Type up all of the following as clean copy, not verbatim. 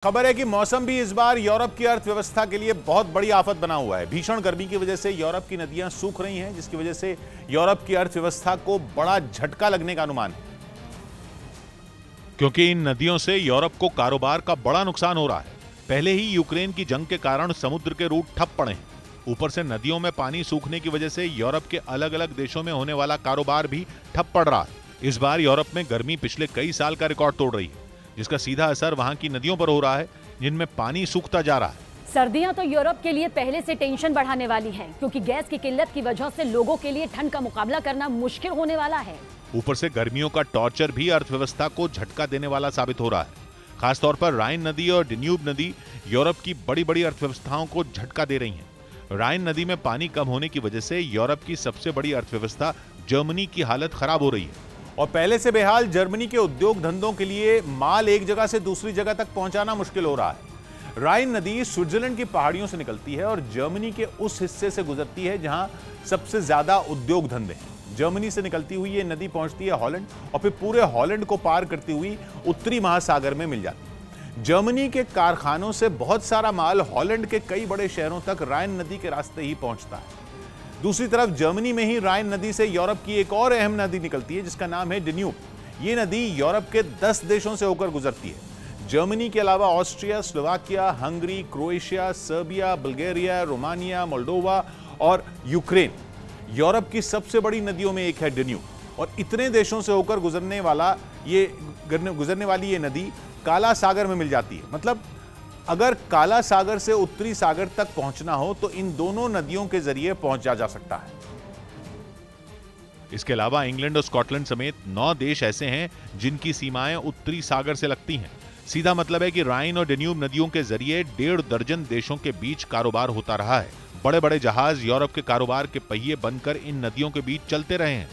खबर है कि मौसम भी इस बार यूरोप की अर्थव्यवस्था के लिए बहुत बड़ी आफत बना हुआ है। भीषण गर्मी की वजह से यूरोप की नदियां सूख रही हैं, जिसकी वजह से यूरोप की अर्थव्यवस्था को बड़ा झटका लगने का अनुमान है। क्योंकि इन नदियों से यूरोप को कारोबार का बड़ा नुकसान हो रहा है। पहले ही यूक्रेन की जंग के कारण समुद्र के रूट ठप पड़े हैं। ऊपर से नदियों में पानी सूखने की वजह से यूरोप के अलग अलग देशों में होने वाला कारोबार भी ठप पड़ रहा है। इस बार यूरोप में गर्मी पिछले कई साल का रिकॉर्ड तोड़ रही है, जिसका सीधा असर वहां की नदियों पर हो रहा है, जिनमें पानी सूखता जा रहा है। सर्दियां तो यूरोप के लिए पहले से टेंशन बढ़ाने वाली हैं, क्योंकि गैस की किल्लत की वजह से लोगों के लिए ठंड का मुकाबला करना मुश्किल होने वाला है। ऊपर से गर्मियों का टॉर्चर भी अर्थव्यवस्था को झटका देने वाला साबित हो रहा है। खासतौर पर राइन नदी और डेन्यूब नदी यूरोप की बड़ी बड़ी अर्थव्यवस्थाओं को झटका दे रही हैं। राइन नदी में पानी कम होने की वजह से यूरोप की सबसे बड़ी अर्थव्यवस्था जर्मनी की हालत खराब हो रही है और पहले से बेहाल जर्मनी के उद्योग धंधों के लिए माल एक जगह से दूसरी जगह तक पहुंचाना मुश्किल हो रहा है। राइन नदी स्विट्जरलैंड की पहाड़ियों से निकलती है और जर्मनी के उस हिस्से से गुजरती है जहां सबसे ज्यादा उद्योग धंधे हैं। जर्मनी से निकलती हुई ये नदी पहुंचती है हॉलैंड और फिर पूरे हॉलैंड को पार करती हुई उत्तरी महासागर में मिल जाती है। जर्मनी के कारखानों से बहुत सारा माल हॉलैंड के कई बड़े शहरों तक राइन नदी के रास्ते ही पहुंचता है। दूसरी तरफ जर्मनी में ही राइन नदी से यूरोप की एक और अहम नदी निकलती है, जिसका नाम है डेन्यूब। ये नदी यूरोप के 10 देशों से होकर गुजरती है। जर्मनी के अलावा Austria, Slovakia, Hungary, Croatia, Serbia, Bulgaria, Romania, Moldova और यूक्रेन यूरोप की सबसे बड़ी नदियों में एक है डेन्यूब। और इतने देशों से होकर गुजरने वाली ये नदी काला सागर में मिल जाती है। मतलब अगर काला सागर से उत्तरी सागर तक पहुंचना हो तो इन दोनों नदियों के जरिए पहुंचा जा सकता है। इसके अलावा इंग्लैंड और स्कॉटलैंड समेत 9 देश ऐसे हैं जिनकी सीमाएं उत्तरी सागर से लगती हैं। सीधा मतलब है कि राइन और डेन्यूब नदियों के जरिए 1.5 दर्जन देशों के बीच कारोबार होता रहा है। बड़े बड़े जहाज यूरोप के कारोबार के पहिए बनकर इन नदियों के बीच चलते रहे हैं।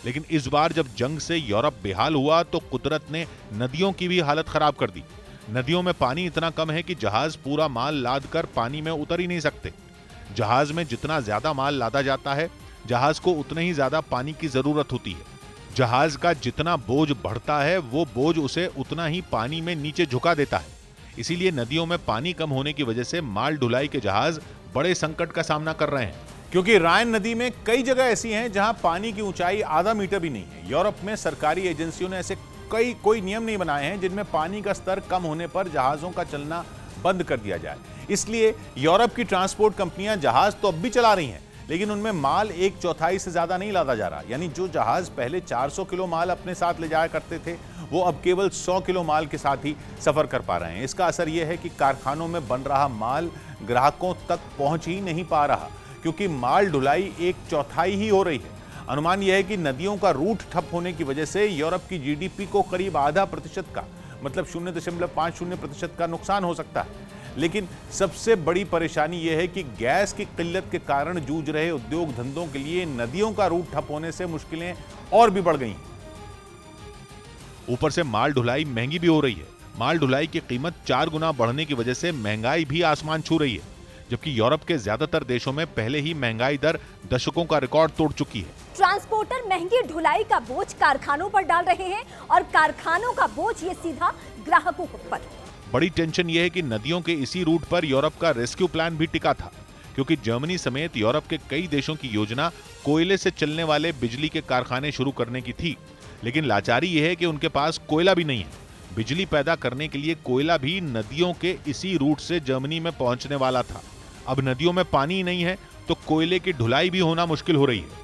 लेकिन इस बार जब जंग से यूरोप बेहाल हुआ तो कुदरत ने नदियों की भी हालत खराब कर दी। नदियों में पानी इतना कम है कि जहाज पूरा माल लाद कर पानी में उतर ही नहीं सकते। जहाज में जितना ज्यादा माल लादा जाता है, जहाज को उतने ही ज्यादा पानी की जरूरत होती है। जहाज का जितना बोझ बढ़ता है, वो बोझ उसे उतना ही पानी में नीचे झुका देता है। इसीलिए नदियों में पानी कम होने की वजह से माल ढुलाई के जहाज बड़े संकट का सामना कर रहे हैं। क्योंकि राइन नदी में कई जगह ऐसी हैं जहां पानी की ऊंचाई आधा मीटर भी नहीं है। यूरोप में सरकारी एजेंसियों ने ऐसे कोई नियम नहीं बनाए हैं जिनमें पानी का स्तर कम होने पर जहाजों का चलना बंद कर दिया जाए। इसलिए यूरोप की ट्रांसपोर्ट कंपनियां जहाज तो अब भी चला रही हैं, लेकिन उनमें माल 1/4 से ज्यादा नहीं लादा जा रहा। यानी जो जहाज पहले 400 किलो माल अपने साथ ले जाया करते थे, वो अब केवल 100 किलो माल के साथ ही सफर कर पा रहे हैं। इसका असर यह है कि कारखानों में बन रहा माल ग्राहकों तक पहुंच ही नहीं पा रहा, क्योंकि माल ढुलाई 1/4 ही हो रही है। अनुमान यह है कि नदियों का रूट ठप होने की वजह से यूरोप की जीडीपी को करीब आधा प्रतिशत का, मतलब 0.50% का नुकसान हो सकता है। लेकिन सबसे बड़ी परेशानी यह है कि गैस की किल्लत के कारण जूझ रहे उद्योग धंधों के लिए नदियों का रूट ठप होने से मुश्किलें और भी बढ़ गई। ऊपर से माल ढुलाई महंगी भी हो रही है। माल ढुलाई की कीमत 4 गुना बढ़ने की वजह से महंगाई भी आसमान छू रही है, जबकि यूरोप के ज्यादातर देशों में पहले ही महंगाई दर दशकों का रिकॉर्ड तोड़ चुकी है। ट्रांसपोर्टर महंगी ढुलाई का बोझ कारखानों पर डाल रहे हैं और कारखानों का बोझ ये सीधा ग्राहकों पर। बड़ी टेंशन यह है कि नदियों के इसी रूट पर यूरोप का रेस्क्यू प्लान भी टिका था, क्योंकि जर्मनी समेत यूरोप के कई देशों की योजना कोयले से चलने वाले बिजली के कारखाने शुरू करने की थी। लेकिन लाचारी यह है कि उनके पास कोयला भी नहीं है। बिजली पैदा करने के लिए कोयला भी नदियों के इसी रूट से जर्मनी में पहुंचने वाला था। अब नदियों में पानी नहीं है तो कोयले की ढुलाई भी होना मुश्किल हो रही है।